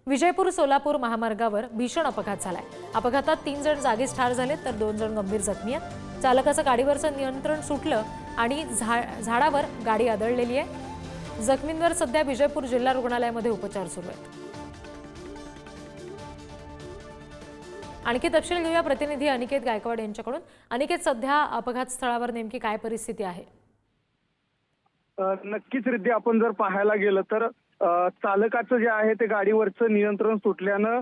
विजयपूर सोलापूर महामार्गावर भीषण अपघात झालाय। अपघातात 3 जण जागीच ठार झाले तर 2 जण गंभीर जखमी आहेत। चालकाचं गाडीवरचं नियंत्रण सुटलं आणि झाडावर गाडी आदळलेली आहे। जखमींवर सध्या विजयपूर जिल्हा रुग्णालयामध्ये उपचार सुरू आहेत। आणखी तपशील घेऊया प्रतिनिधी अनिकेत गायकवाड यांच्याकडून। अनिकेत, सध्या अपघात स्थळावर नेमकी काय परिस्थिती आहे? नक्कीच रिद्धी, आपण जर पाहायला गेलं तर चालकाचं जे आहे ते गाडीवरचं नियंत्रण सुटल्यानं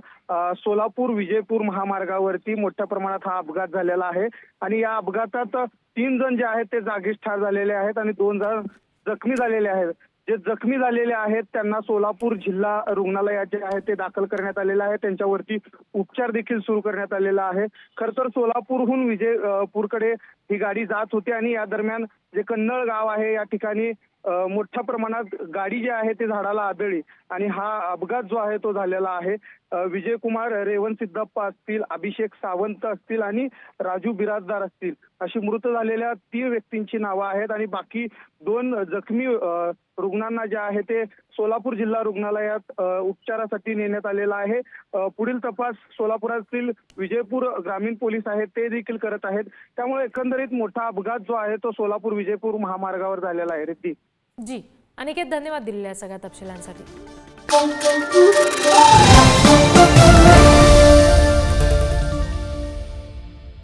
सोलापूर विजयपूर महामार्गावरती मोठ्या प्रमाणात हा अपघात झालेला आहे। आणि या अपघातात 3 जण जे आहेत ते जागीच ठार झालेले आहेत आणि 2 जण जखमी झालेले आहेत। जे जखमी झालेले आहेत त्यांना सोलापूर जिल्हा रुग्णालयात जे आहे ते दाखल करण्यात आलेलं आहे। त्यांच्यावरती उपचार देखील सुरू करण्यात आलेला आहे। खरं तर सोलापूरहून विजयपूरकडे ही गाडी जात होती आणि या दरम्यान जे कन्नळ गाव आहे या ठिकाणी मोठ्या प्रमाणात गाडी जी आहे ते झाडाला आदळली आणि हा अपघात जो आहे तो झालेला आहे। विजयकुमार रेवण सिद्धप्पा असतील, अभिषेक सावंत असतील आणि राजू बिराजदार असतील अशी मृत झालेल्या 3 व्यक्तींची नावं आहेत आणि बाकी 2 जखमी रुग्णांना जे आहे ते सोलापूर जिल्हा रुग्णालयात उपचारासाठी नेण्यात आलेला आहे। पुढील तपास सोलापुरातील विजयपूर ग्रामीण पोलीस आहेत ते देखील करत आहेत। त्यामुळे एकंदरीत मोठा अपघात जो आहे तो सोलापूर विजयपूर महामार्गावर झालेला आहे। रिद्धी जी, अनिकेत, धन्यवाद दिलेल्या सगळ्या तपशिलांसाठी।